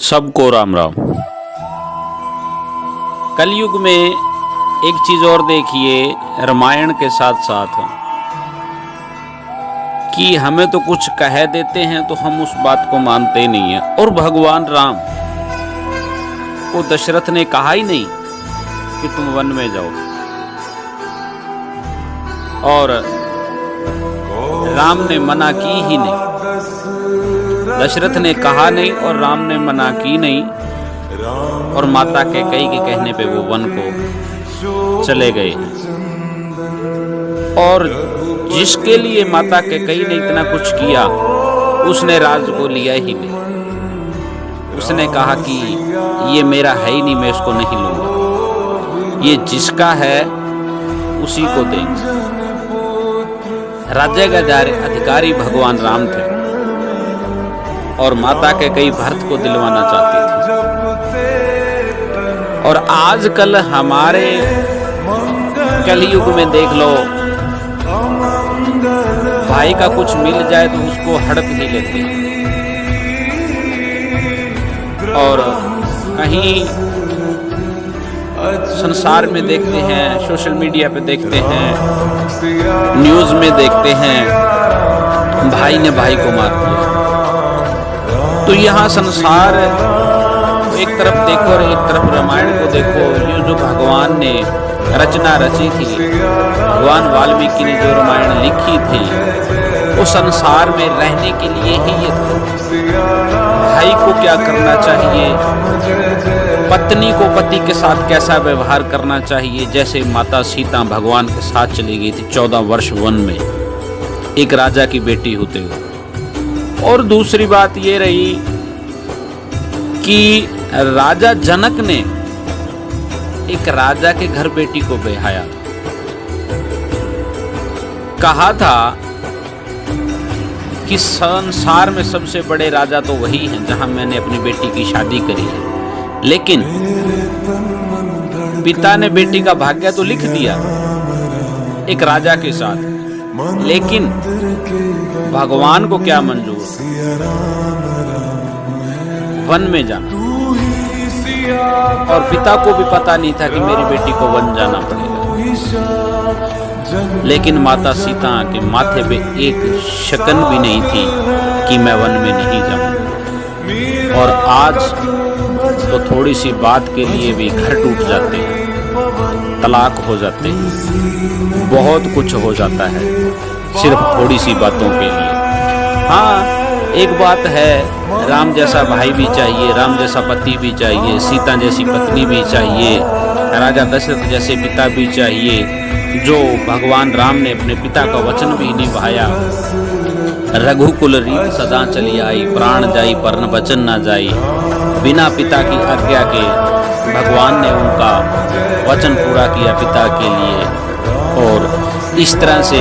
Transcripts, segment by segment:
सबको राम राम। कलयुग में एक चीज और देखिए रामायण के साथ साथ कि हमें तो कुछ कह देते हैं तो हम उस बात को मानते नहीं हैं। और भगवान राम को दशरथ ने कहा ही नहीं कि तुम वन में जाओ, और राम ने मना की ही नहीं। दशरथ ने कहा नहीं और राम ने मना की नहीं, और माता कैकेयी के कहने पे वो वन को चले गए। और जिसके लिए माता कैकेयी ने इतना कुछ किया उसने राज को लिया ही नहीं। उसने कहा कि ये मेरा है ही नहीं, मैं इसको नहीं लूंगा, ये जिसका है उसी को देंगे। राज्य का अधिकारी भगवान राम थे और माता कैकेयी भरत को दिलवाना चाहती थी। और आजकल हमारे कलयुग में देख लो, भाई का कुछ मिल जाए तो उसको हड़प ही लेते हैं। और कहीं संसार में देखते हैं, सोशल मीडिया पे देखते हैं, न्यूज़ में देखते हैं, भाई ने भाई को मार दिया। तो यहाँ संसार एक तरफ देखो और एक तरफ रामायण को देखो। ये जो भगवान ने रचना रची थी, भगवान वाल्मीकि ने जो रामायण लिखी थी, वो संसार में रहने के लिए ही ये था। भाई को क्या करना चाहिए, पत्नी को पति के साथ कैसा व्यवहार करना चाहिए। जैसे माता सीता भगवान के साथ चली गई थी 14 वर्ष वन में, एक राजा की बेटी होते हुए। और दूसरी बात ये रही कि राजा जनक ने एक राजा के घर बेटी को ब्याया था। कहा था कि संसार में सबसे बड़े राजा तो वही हैं जहां मैंने अपनी बेटी की शादी करी है। लेकिन पिता ने बेटी का भाग्य तो लिख दिया एक राजा के साथ, लेकिन भगवान को क्या मंजूर, वन में जाना। और पिता को भी पता नहीं था कि मेरी बेटी को वन जाना पड़ेगा। लेकिन माता सीता के माथे पे एक शकन भी नहीं थी कि मैं वन में नहीं जाऊं। और आज तो थोड़ी सी बात के लिए भी घर टूट जाते हैं, तलाक हो जाते हैं, बहुत कुछ हो जाता है सिर्फ थोड़ी सी बातों के लिए। हाँ, एक बात है, राम जैसा भाई भी चाहिए, राम जैसा पति भी चाहिए, सीता जैसी पत्नी भी चाहिए, राजा दशरथ जैसे पिता भी चाहिए। जो भगवान राम ने अपने पिता का वचन भी निभाया, रघुकुल रीत सदा चली आई, प्राण जाई पर वचन ना जाई। बिना पिता की आज्ञा के भगवान ने उनका वचन पूरा किया पिता के लिए। और इस तरह से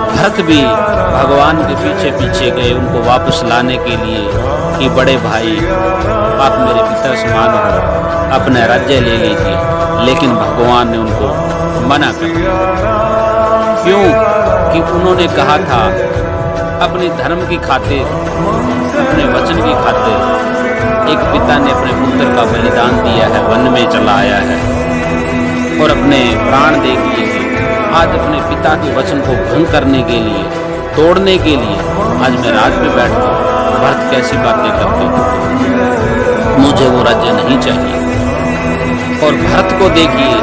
भरत भी भगवान के पीछे पीछे गए उनको वापस लाने के लिए कि बड़े भाई आप मेरे पिता समान हो, अपना राज्य ले लीजिए। लेकिन भगवान ने उनको मना कर दिया। क्यों? कि उन्होंने कहा था अपने धर्म की खातिर, अपने वचन की खातिर एक पिता ने अपने पुत्र का बलिदान दिया है, वन में चला आया है और अपने प्राण दे दिए हैं। आज अपने पिता के वचन को भंग करने के लिए, तोड़ने के लिए आज मैं राज में बैठता हूँ। भरत कैसी बातें करते हैं, मुझे वो राज्य नहीं चाहिए। और भरत को देखिए,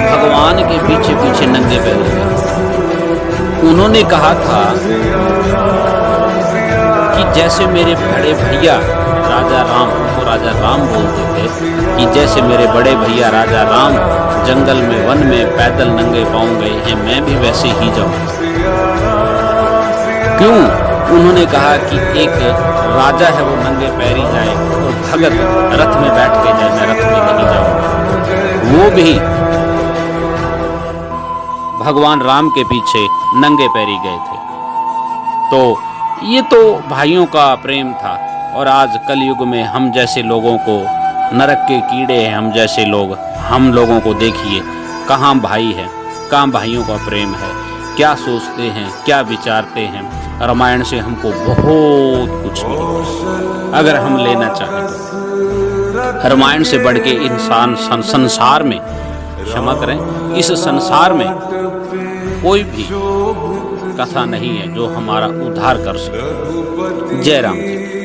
भगवान के पीछे पीछे नंगे पैर हुए। उन्होंने कहा था कि जैसे मेरे बड़े भैया राजा राम, तो राजा राम बोलते थे कि जैसे मेरे बड़े भैया राजा राम जंगल में वन में पैदल नंगे पांव गए हैं, मैं भी वैसे ही जाऊं। क्यों? उन्होंने कहा कि एक राजा है वो नंगे पैरी जाए और भगत रथ में बैठ के जाए, मैं रथ में नहीं जाऊंगा। वो भी भगवान राम के पीछे नंगे पैरी गए थे। तो ये तो भाइयों का प्रेम था। और आज कलयुग में हम जैसे लोगों को नरक के कीड़े हैं, हम जैसे लोग, हम लोगों को देखिए कहाँ भाई है, कहाँ भाइयों का प्रेम है। क्या सोचते हैं, क्या विचारते हैं। रामायण से हमको बहुत कुछ मिलता अगर हम लेना चाहें तो। रामायण से बढ़ के इंसान संसार में, क्षमा करें, इस संसार में कोई भी कथा नहीं है जो हमारा उद्धार कर सके। जय राम जी।